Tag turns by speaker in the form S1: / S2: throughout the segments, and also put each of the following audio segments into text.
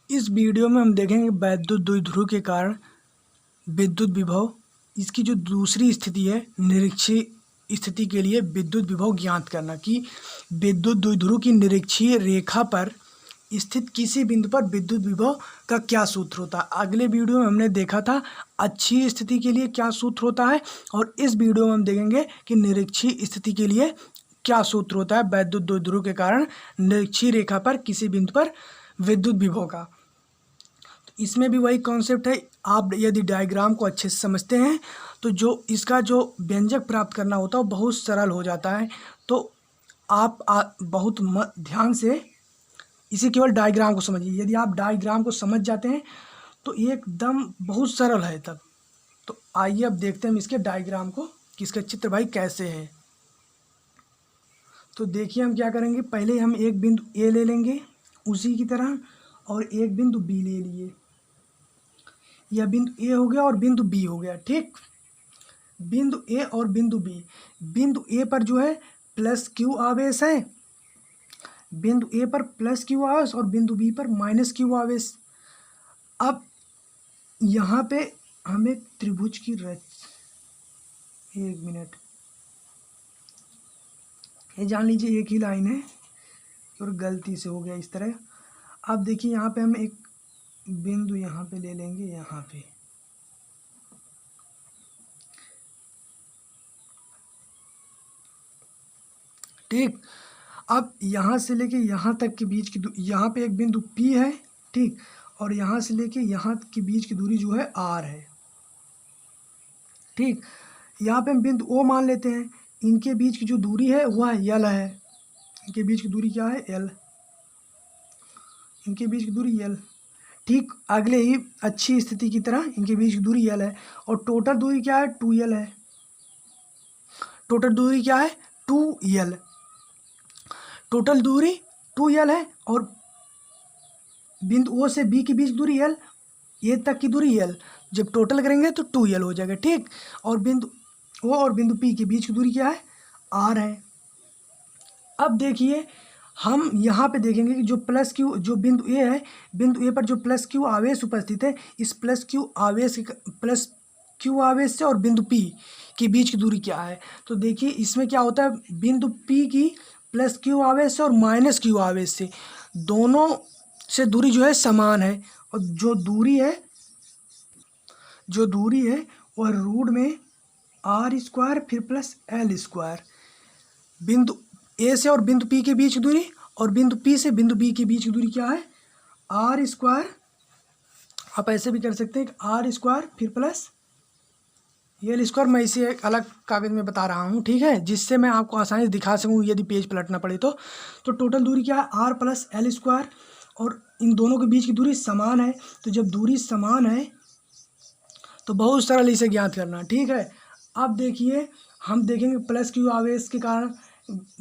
S1: इस वीडियो में हम देखेंगे वैद्युत द्विध्रुव के कारण विद्युत विभव, इसकी जो दूसरी स्थिति है निरक्षीय स्थिति के लिए विद्युत विभव ज्ञात करना कि विद्युत द्विध्रुव की निरक्षीय रेखा पर स्थित किसी बिंदु पर विद्युत विभव का क्या सूत्र होता है। अगले वीडियो में हमने देखा था अक्षीय स्थिति के लिए क्या सूत्र होता है, और इस वीडियो में हम देखेंगे कि निरक्षीय स्थिति के लिए क्या सूत्र होता है वैद्युत द्विध्रुव के कारण निरक्षीय रेखा पर किसी बिंदु पर विद्युत विभव का। तो इसमें भी वही कॉन्सेप्ट है। आप यदि डायग्राम को अच्छे से समझते हैं तो जो इसका जो व्यंजक प्राप्त करना होता है वो बहुत सरल हो जाता है। तो आप बहुत ध्यान से इसे केवल डायग्राम को समझिए। यदि आप डायग्राम को समझ जाते हैं तो एकदम बहुत सरल है तब। तो आइए अब देखते हैं हम इसके डायग्राम को कि इसका चित्र भाई कैसे है। तो देखिए हम क्या करेंगे, पहले हम एक बिंदु ए ले लेंगे उसी की तरह, और एक बिंदु बी ले लिए। यह बिंदु ए हो गया और बिंदु बी हो गया। ठीक, बिंदु ए और बिंदु बी। बिंदु ए पर जो है प्लस क्यू आवेश है, बिंदु ए पर प्लस क्यू आवेश और बिंदु बी पर माइनस क्यू आवेश। अब यहाँ पे हमें त्रिभुज की एक मिनट, ये जान लीजिए एक ही लाइन है और गलती से हो गया इस तरह। अब देखिए यहाँ पे हम एक बिंदु यहाँ पे ले लेंगे, यहाँ पे ठीक। अब यहाँ से लेके यहाँ तक के बीच की यहाँ पे एक बिंदु P है, ठीक, और यहाँ से लेके यहाँ के बीच की दूरी जो है R है। ठीक, यहाँ पे हम बिंदु O मान लेते हैं। इनके बीच की जो दूरी है वह L है। इनके बीच की दूरी क्या है? L। इनके बीच की दूरी L। ठीक, अगले ही अच्छी स्थिति की तरह इनके बीच की दूरी L है, और टोटल दूरी क्या है? 2L है। टोटल दूरी क्या है? 2L। टोटल दूरी 2L है, और बिंदु O से B के बीच दूरी L, ये तक की दूरी L। जब टोटल करेंगे तो 2L हो जाएगा। ठीक, और बिंदु O और बिंदु P के बीच की दूरी क्या है? R है। अब देखिए हम यहाँ पे देखेंगे कि जो प्लस क्यू, जो बिंदु ए है, बिंदु ए पर जो प्लस क्यू आवेश उपस्थित है, इस प्लस क्यू आवेश से और बिंदु पी के बीच की दूरी क्या है। तो देखिए इसमें क्या होता है, बिंदु पी की प्लस क्यू आवेश से और माइनस क्यू आवेश से दोनों से दूरी जो है समान है, और जो दूरी है वह रूट में R² फिर प्लस L²। बिंदु ए से और बिंदु पी के बीच की दूरी, और बिंदु पी से बिंदु बी के बीच की दूरी क्या है? R²। आप ऐसे भी कर सकते हैं कि R² फिर प्लस L²। मैं इसे एक अलग कागज़ में बता रहा हूँ, ठीक है, जिससे मैं आपको आसानी से दिखा सकूँ यदि पेज पलटना पड़े तो। टोटल दूरी क्या है? R प्लस L², और इन दोनों के बीच की दूरी समान है। तो जब दूरी समान है तो बहुत सरल इसे ज्ञात करना। ठीक है, अब देखिए हम देखेंगे प्लस क्यू आवेश के कारण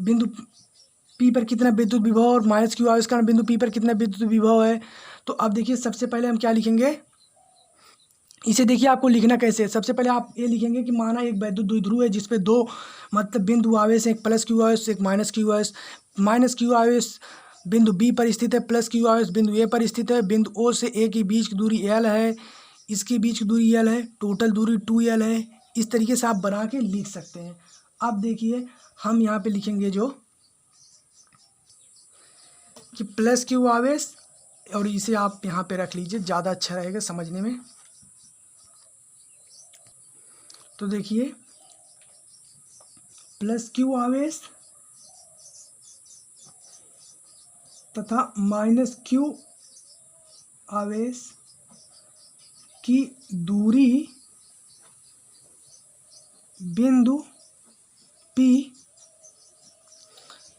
S1: बिंदु P पर कितना विद्युत विभव, और माइनस क्यू आवेश के कारण बिंदु P पर कितना विद्युत विभव है। तो अब देखिए सबसे पहले हम क्या लिखेंगे, इसे देखिए आपको लिखना कैसे है। सबसे पहले आप ये लिखेंगे कि माना एक वैद्युत द्विध्रुव है जिसपे दो मतलब बिंदु आवेश है, एक प्लस क्यू आवेश एक माइनस क्यू आवेश। माइनस क्यू आवेश बिंदु बी पर स्थित है, प्लस क्यू आवेश बिंदु ए पर स्थित है। बिंदु ओ से ए के बीच की दूरी L है, इसके बीच की दूरी L है, टोटल दूरी 2L है। इस तरीके से आप बना के लिख सकते हैं। अब देखिए हम यहाँ पे लिखेंगे जो कि प्लस क्यू आवेश, और इसे आप यहाँ पे रख लीजिए, ज़्यादा अच्छा रहेगा समझने में। तो देखिए प्लस क्यू आवेश तथा माइनस क्यू आवेश की दूरी बिंदु P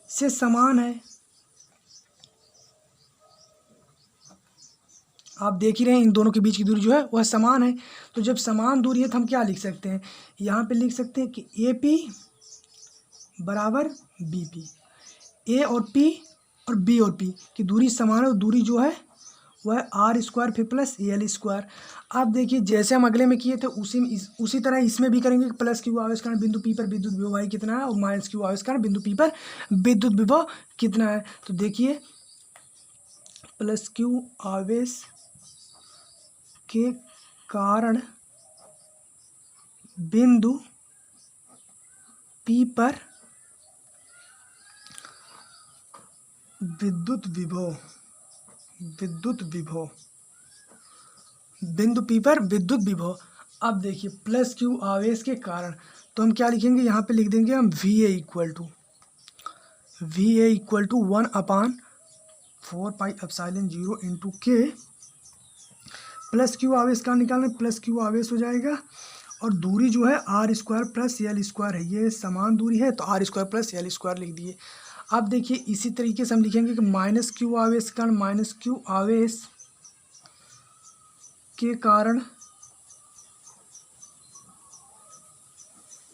S1: से समान है। आप देख ही रहे हैं इन दोनों के बीच की दूरी जो है वह समान है। तो जब समान दूरी है तो हम क्या लिख सकते हैं, यहाँ पे लिख सकते हैं कि AP बराबर BP। A और P और B और P की दूरी समान है, और दूरी जो है वह R² फिर प्लस L²। अब देखिए जैसे हम अगले में किए थे उसी तरह इसमें भी करेंगे। प्लस क्यू आवेश कारण बिंदु P पर विद्युत विभव कितना है, और माइनस क्यू आवेश कारण बिंदु P पर विद्युत विभव कितना है। तो देखिए प्लस क्यू आवेश के कारण बिंदु P पर विद्युत विभव बिंदु P पर विद्युत विभव। अब देखिए प्लस क्यू आवेश के कारण, तो हम क्या लिखेंगे यहाँ पे लिख देंगे हम VA इक्वल टू 1/4πε0 इंटू के। प्लस क्यू आवेश का निकालना, प्लस क्यू आवेश हो जाएगा और दूरी जो है r² प्लस l² है, ये समान दूरी है तो r² प्लस l² लिख दिए। अब देखिए इसी तरीके से हम लिखेंगे कि माइनस क्यू आवेश कारण, माइनस क्यू आवेश के कारण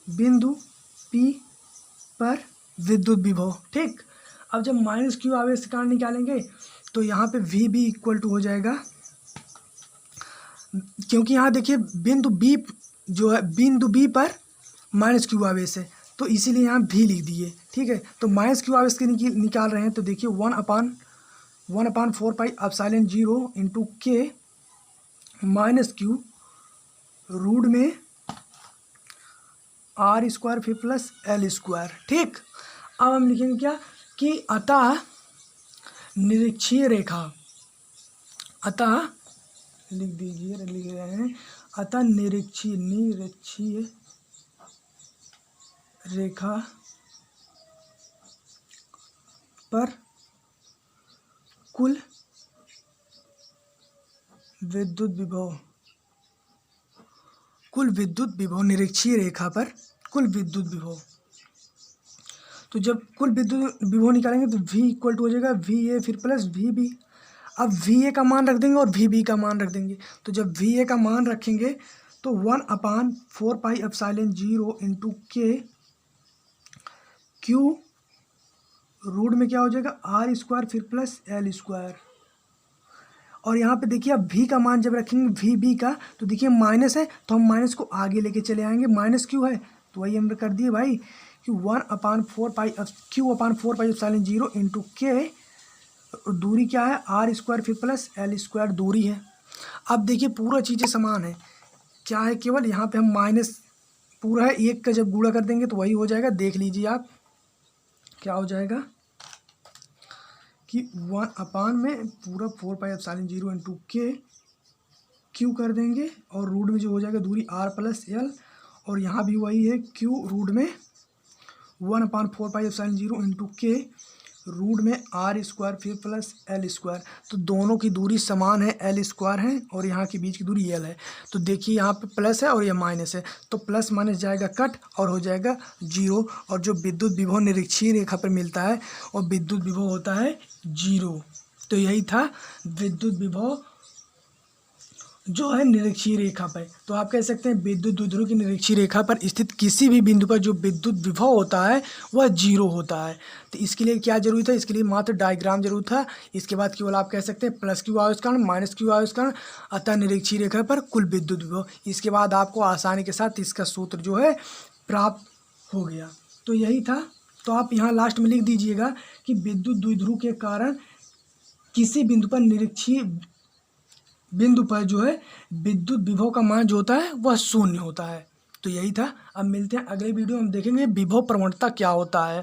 S1: बिंदु P पर विद्युत विभव। ठीक, अब जब माइनस क्यू आवेश के कारण निकालेंगे तो यहाँ पे VB इक्वल टू हो जाएगा, क्योंकि यहाँ देखिए बिंदु B जो है, बिंदु B पर माइनस क्यू आवेश है तो इसीलिए यहाँ भी लिख दिए। ठीक है, तो माइनस क्यू आवेश के निकाल रहे हैं तो देखिए 1/4πε0 इंटू के माइनस क्यू रूट में r² फिर प्लस l²। ठीक, अब हम लिखेंगे क्या कि अतः निरक्षीय रेखा, अतः लिख दीजिए, लिख रहे हैं अतः निरक्षीय रेखा पर कुल विद्युत विभव निरक्षीय रेखा पर कुल विद्युत विभव। तो जब कुल विद्युत विभव निकालेंगे तो V इक्वल टू हो जाएगा VA फिर प्लस VB। अब VA का मान रख देंगे और VB का मान रख देंगे, तो जब VA का मान रखेंगे तो 1/4πε0 इंटू के क्यू रूट में क्या हो जाएगा r² फिर प्लस l²। और यहाँ पे देखिए अब V का मान जब रखेंगे VB का तो देखिए माइनस है तो हम माइनस को आगे लेके चले आएंगे, माइनस क्यू है तो वही हमने कर दिए भाई कि 1/4πε0 इंटू के, दूरी क्या है r² फिर प्लस l² दूरी है। अब देखिए पूरा चीज़ें समान है, क्या है केवल यहाँ पे हम माइनस पूरा है, एक का जब गुणा कर देंगे तो वही हो जाएगा। देख लीजिए आप क्या हो जाएगा कि 1 में पूरा 4πε0 इंटू के क्यू कर देंगे और रूट में जो हो जाएगा दूरी r प्लस l, और यहाँ भी वही है क्यू रूट में 1/4πε0 इंटू के रूट में r² फिर प्लस l²। तो दोनों की दूरी समान है, l² है और यहाँ के बीच की दूरी l है। तो देखिए यहाँ पे प्लस है और ये माइनस है तो प्लस माइनस जाएगा कट और हो जाएगा 0। और जो विद्युत विभव निरक्षीय रेखा पर मिलता है और विद्युत विभव होता है 0। तो यही था विद्युत विभव जो है निरक्षीय रेखा पर। तो आप कह सकते हैं विद्युत द्विध्रुव की निरक्षीय रेखा पर स्थित किसी भी बिंदु पर जो विद्युत विभव होता है वह 0 होता है। तो इसके लिए क्या जरूरी था, इसके लिए मात्र डायग्राम जरूर था। इसके बाद केवल आप कह सकते हैं प्लस क्यू आवेश कारण माइनस क्यू आवेश कारण अतः निरक्षीय रेखा पर कुल विद्युत विभव। इसके बाद आपको आसानी के साथ इसका सूत्र जो है प्राप्त हो गया। तो यही था। तो आप यहाँ लास्ट में लिख दीजिएगा कि विद्युत द्विध्रुव के कारण किसी बिंदु पर निरक्षीय बिंदु पर जो है विद्युत विभव का मान जो होता है वह 0 होता है। तो यही था। अब मिलते हैं अगले वीडियो में, हम देखेंगे विभव प्रवणता क्या होता है।